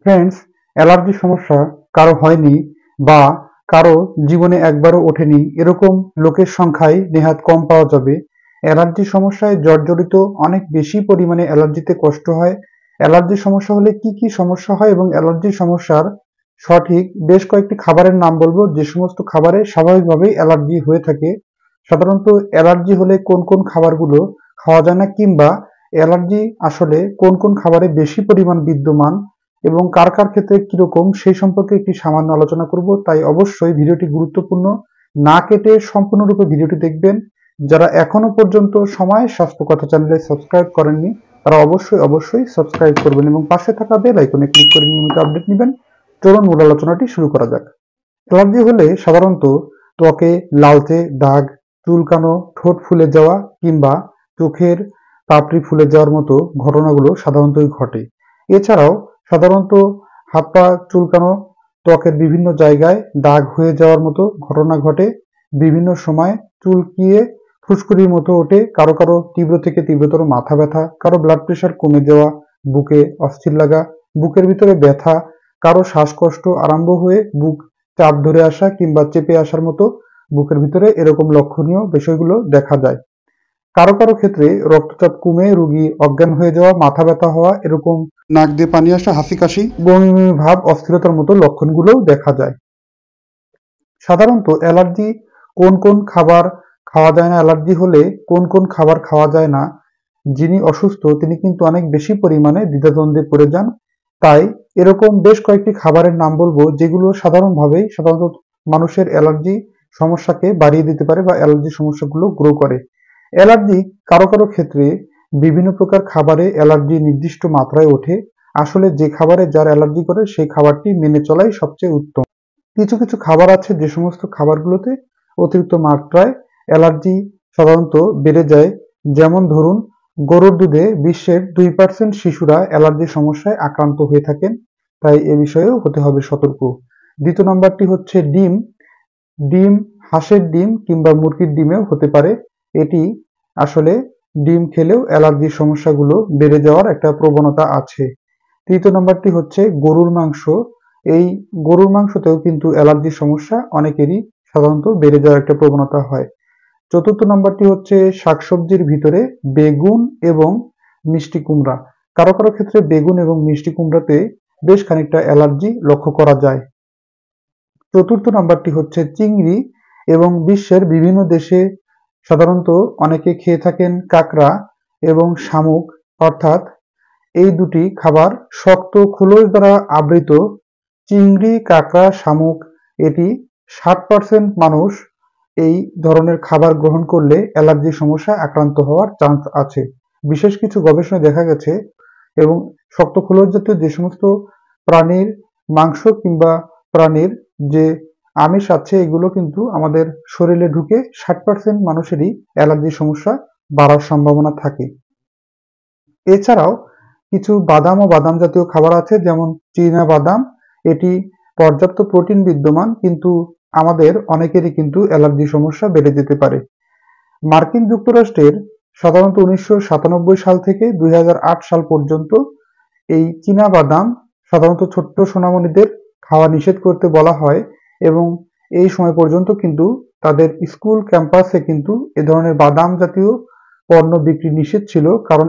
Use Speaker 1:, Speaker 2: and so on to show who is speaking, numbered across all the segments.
Speaker 1: Friends, অ্যালার্জির সমস্যা কারো হয়নি বা কারো জীবনে একবারও ওঠেনি এরকম লোকের সংখ্যাই নেহাত কম পাওয়া যাবে। অ্যালার্জির সমস্যায় জর্জরিত অনেক বেশি পরিমাণে অ্যালার্জিতে কষ্ট হয়। অ্যালার্জির সমস্যা হলে কি কি সমস্যা হয় এবং অ্যালার্জির সমস্যার সঠিক বেশ কয়েকটি খাবারের নাম বলবো যে সমস্ত খাবারে স্বাভাবিকভাবেই অ্যালার্জি হয়ে থাকে। সাধারণত অ্যালার্জি হলে কোন কোন খাবারগুলো খাওয়া যায় না, কিংবা অ্যালার্জি আসলে কোন কোন খাবারে বেশি পরিমাণ বিদ্যমান এবং কার কার ক্ষেত্রে কিরকম সেই সম্পর্কে একটি সামান্য আলোচনা করব। তাই অবশ্যই ভিডিওটি গুরুত্বপূর্ণ, না কেটে সম্পূর্ণরূপে ভিডিওটি দেখবেন। যারা এখনো পর্যন্ত সময় স্বাস্থ্য কথা চ্যানেলে সাবস্ক্রাইব করেননি তারা অবশ্যই সাবস্ক্রাইব করবেন এবং পাশে থাকা বেল আইকনে ক্লিক করে নিয়মিত আপডেট নেবেন। চলুন মূল আলোচনাটি শুরু করা যাক। অ্যালার্জি হলে সাধারণত ত্বকে লালচে দাগ, চুলকানো, ঠোঁট ফুলে যাওয়া কিংবা চোখের পাপড়ি ফুলে যাওয়ার মতো ঘটনাগুলো সাধারণতই ঘটে। এছাড়াও সাধারণত হাত পা চুলকানো, ত্বকের বিভিন্ন জায়গায় দাগ হয়ে যাওয়ার মতো ঘটনা ঘটে। বিভিন্ন সময় চুলকিয়ে ফুসকুড়ির মতো ওঠে, কারো কারো তীব্র থেকে তীব্রতর মাথা ব্যথা, কারো ব্লাড প্রেশার কমে যাওয়া, বুকে অস্থির লাগা, বুকের ভিতরে ব্যথা, কারো শ্বাসকষ্ট আরম্ভ হয়ে বুক চাপ ধরে আসা কিংবা চেপে আসার মতো বুকের ভিতরে এরকম লক্ষণীয় বিষয়গুলো দেখা যায়। কারো কারো ক্ষেত্রে রক্তচাপ কমে রোগী অজ্ঞান হয়ে যাওয়া, মাথা ব্যথা হওয়া, এরকম নাক দিয়ে পানি আসা, হাসি কাশি, বমি বমি ভাব, অস্থিরতার মতো লক্ষণগুলোও দেখা যায়। সাধারণত অ্যালার্জি কোন কোন খাবার খাওয়া যায় না, অ্যালার্জি হলে কোন কোন খাবার খাওয়া যায় না, যিনি অসুস্থ তিনি কিন্তু অনেক বেশি পরিমাণে দ্বিধাদ্বন্দ্বে পড়ে যান। তাই এরকম বেশ কয়েকটি খাবারের নাম বলবো যেগুলো সাধারণত মানুষের অ্যালার্জি সমস্যাকে বাড়িয়ে দিতে পারে বা অ্যালার্জি সমস্যাগুলো গ্রো করে। অ্যালার্জি কারো কারো ক্ষেত্রে বিভিন্ন প্রকার খাবারে অ্যালার্জি নির্দিষ্ট মাত্রায় ওঠে। আসলে যে খাবারে যার অ্যালার্জি করে সেই খাবারটি মেনে চলাই সবচেয়ে উত্তম। কিছু কিছু খাবার আছে যে সমস্ত খাবারগুলোতে অতিরিক্ত মাত্রায় অ্যালার্জি সাধারণত বেড়ে যায়। যেমন ধরুন, গরুর দুধে বিশ্বের 2% শিশুরা অ্যালার্জির সমস্যায় আক্রান্ত হয়ে থাকেন। তাই এ বিষয়েও হতে হবে সতর্ক। দ্বিতীয় নম্বরটি হচ্ছে ডিম। ডিম হাঁসের ডিম কিংবা মুরগির ডিমেও হতে পারে। এটি আসলে ডিম খেলেও অ্যালার্জির সমস্যাগুলো বেড়ে যাওয়ার একটা প্রবণতা আছে। তৃতীয় নম্বরটি হচ্ছে গরুর মাংস। এই গরুর মাংসতেও কিন্তু অ্যালার্জির সমস্যা অনেকেরই সাধারণত বেড়ে যাওয়ার একটা প্রবণতা হয়। চতুর্থ নম্বরটি হচ্ছে শাকসবজির ভিতরে বেগুন এবং মিষ্টি কুমড়া। কারো কারো ক্ষেত্রে বেগুন এবং মিষ্টি কুমড়াতে বেশ খানিকটা অ্যালার্জি লক্ষ্য করা যায়। চতুর্থ নাম্বারটি হচ্ছে চিংড়ি এবং বিশ্বের বিভিন্ন দেশে সাধারণত অনেকে খেয়ে থাকেন কাঁকড়া এবং শামুক, অর্থাৎ এই দুটি খাবার শক্ত খোলস দ্বারা আবৃত। চিংড়ি, কাঁকড়া, শামুক, এটি 60% মানুষ এই ধরনের খাবার গ্রহণ করলে অ্যালার্জির সমস্যায় আক্রান্ত হওয়ার চান্স আছে। বিশেষ কিছু গবেষণায় দেখা গেছে এবং শক্ত খোলস জাতীয় যে সমস্ত প্রাণীর মাংস কিংবা প্রাণীর যে আমিষ আছে এগুলো কিন্তু আমাদের শরীরে ঢুকে 60% মানুষেরই অ্যালার্জির সমস্যা বাড়ার সম্ভাবনা থাকে। এছাড়াও কিছু বাদাম ও বাদাম জাতীয় খাবার আছে, যেমন চীনা বাদাম। এটি পর্যাপ্ত প্রোটিন বিদ্যমান, কিন্তু আমাদের অনেকেরই কিন্তু অ্যালার্জি সমস্যা বেড়ে যেতে পারে। মার্কিন যুক্তরাষ্ট্রের সাধারণত 1997 সাল থেকে 2008 সাল পর্যন্ত এই চীনা বাদাম সাধারণত ছোট্ট সোনামণিদের খাওয়া নিষেধ করতে বলা হয় এবং এই সময় পর্যন্ত কিন্তু তাদের স্কুল ক্যাম্পাসে কিন্তু এ ধরনের বাদাম জাতীয় পণ্য বিক্রি নিষেধ ছিল, কারণ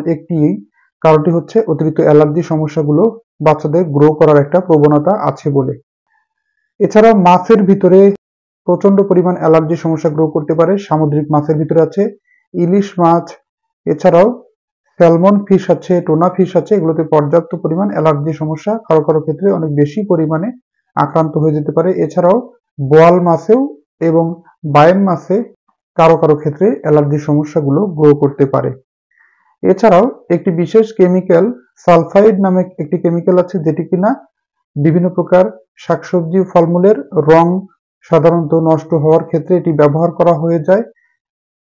Speaker 1: কারণটি হচ্ছে অতিরিক্ত অ্যালার্জি সমস্যাগুলো বাচ্চাদের গ্রো করার একটা প্রবণতা আছে বলে। এছাড়াও মাছের ভিতরে প্রচন্ড পরিমাণ অ্যালার্জি সমস্যা গ্রো করতে পারে। সামুদ্রিক মাছের ভিতরে আছে ইলিশ মাছ, এছাড়াও স্যালমন ফিশ আছে, টোনা ফিশ আছে। এগুলোতে পর্যাপ্ত পরিমাণ অ্যালার্জি সমস্যা কারো কারো ক্ষেত্রে অনেক বেশি পরিমাণে আক্রান্ত হয়ে যেতে পারে। এছাড়াও বোয়াল মাছেও এবং বায়েম মাছে কারো কারো ক্ষেত্রে অ্যালার্জি সমস্যাগুলো গ্রো করতে পারে। এছাড়াও একটি বিশেষ কেমিক্যাল সালফাইড নামে একটি কেমিক্যাল আছে, যেটি কিনা বিভিন্ন প্রকার শাকসবজি ফলমূলের রং সাধারণত নষ্ট হওয়ার ক্ষেত্রে এটি ব্যবহার করা হয়ে যায়।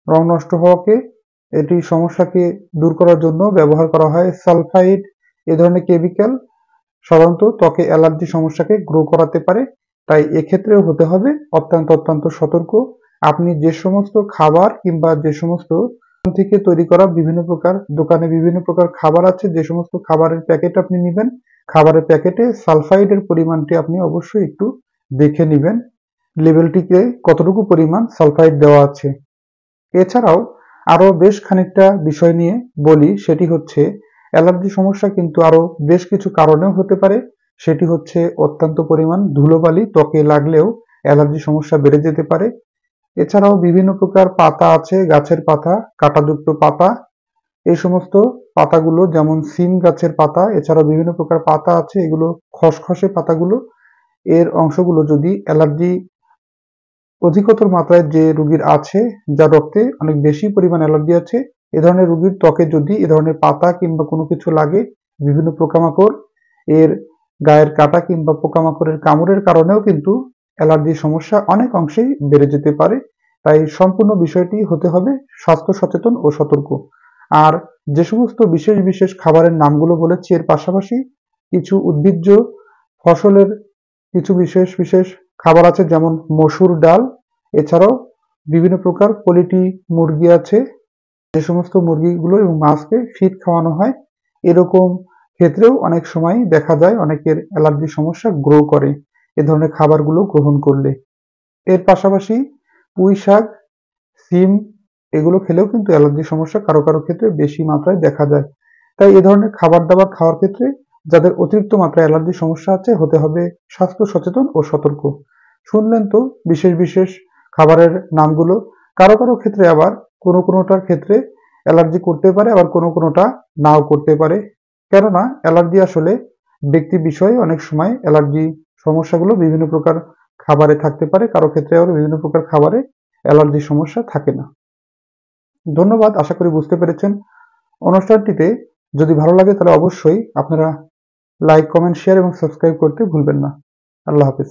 Speaker 1: রং নষ্ট হওয়াকে এটি সমস্যাকে দূর করার জন্য ব্যবহার করা হয়। সালফাইড এ ধরনের কেমিক্যাল সাধারণত ত্বকে অ্যালার্জি সমস্যাকে গ্রো করাতে পারে। তাই এক্ষেত্রেও হতে হবে অত্যন্ত সতর্ক। আপনি যে সমস্ত খাবার কিংবা যে সমস্ত থেকে তৈরি করা বিভিন্ন প্রকার দোকানে বিভিন্ন প্রকার খাবার আছে, যে সমস্ত খাবারের প্যাকেট আপনি নেবেন খাবারের প্যাকেটে সালফাইডের পরিমাণটি আপনি অবশ্যই একটু দেখে নেবেন, লেবেলটিতে কতটুকু পরিমাণ সালফাইড দেওয়া আছে। এছাড়াও আরো বেশ খানিকটা বিষয় নিয়ে বলি, সেটি হচ্ছে অ্যালার্জি সমস্যা কিন্তু আরো বেশ কিছু কারণেও হতে পারে। সেটি হচ্ছে অত্যন্ত পরিমাণ ধুলোবালি ত্বকে লাগলেও অ্যালার্জি সমস্যা বেড়ে যেতে পারে। এছাড়াও বিভিন্ন প্রকার পাতা আছে, গাছের পাতা, কাঁটাযুক্ত পাতা, এই সমস্ত পাতাগুলো যেমন সিম গাছের পাতা, এছাড়াও বিভিন্ন প্রকার পাতা আছে, এগুলো খসখসে পাতাগুলো, এর অংশগুলো যদি অ্যালার্জি অধিকতর মাত্রায় যে রোগীর আছে, যার রক্তে অনেক বেশি পরিমাণ অ্যালার্জি আছে, এ ধরনের রোগীর ত্বকে যদি এ ধরনের পাতা কিংবা কোনো কিছু লাগে, বিভিন্ন পোকামাকড় এর গায়ের কাটা কিংবা পোকামাকড়ের কামড়ের কারণেও কিন্তু অ্যালার্জির সমস্যা অনেক অংশেই বেড়ে যেতে পারে। তাই সম্পূর্ণ বিষয়টি হতে হবে স্বাস্থ্য সচেতন ও সতর্ক। আর যে সমস্ত বিশেষ বিশেষ খাবারের নামগুলো বলেছি, এর পাশাপাশি কিছু উদ্ভিজ্জ ফসলের কিছু বিশেষ বিশেষ খাবার আছে, যেমন মসুর ডাল, এছাড়াও বিভিন্ন প্রকার পোল্ট্রি মুরগি আছে, যে সমস্ত মুরগিগুলো এবং মাছকে ফিড খাওয়ানো হয়, এরকম ক্ষেত্রেও অনেক সময় দেখা যায় অনেকের অ্যালার্জি সমস্যা গ্রো করে এ ধরনের খাবারগুলো গ্রহণ করলে। এর পাশাপাশি পুঁই শাক, সিম, এগুলো খেলেও কিন্তু অ্যালার্জি সমস্যা কারো কারো ক্ষেত্রে বেশি মাত্রায় দেখা যায়। তাই এ ধরনের খাবার দাবার খাওয়ার ক্ষেত্রে যাদের অতিরিক্ত মাত্রায় অ্যালার্জির সমস্যা আছে, হতে হবে স্বাস্থ্য সচেতন ও সতর্ক। শুনলেন তো বিশেষ বিশেষ খাবারের নামগুলো। কারো কারো ক্ষেত্রে আবার কোনোটার ক্ষেত্রে অ্যালার্জি করতে পারে, আবার কোনোটা নাও করতে পারে। কেননা অ্যালার্জি আসলে ব্যক্তি বিষয়ে অনেক সময় অ্যালার্জি সমস্যাগুলো বিভিন্ন প্রকার খাবারে থাকতে পারে, কারো ক্ষেত্রে আবার বিভিন্ন প্রকার খাবারে অ্যালার্জির সমস্যা থাকে না। ধন্যবাদ, আশা করি বুঝতে পেরেছেন। অনুষ্ঠানটিতে যদি ভালো লাগে তাহলে অবশ্যই আপনারা লাইক, কমেন্ট, শেয়ার এবং সাবস্ক্রাইব করতে ভুলবেন না। আল্লাহ হাফেজ।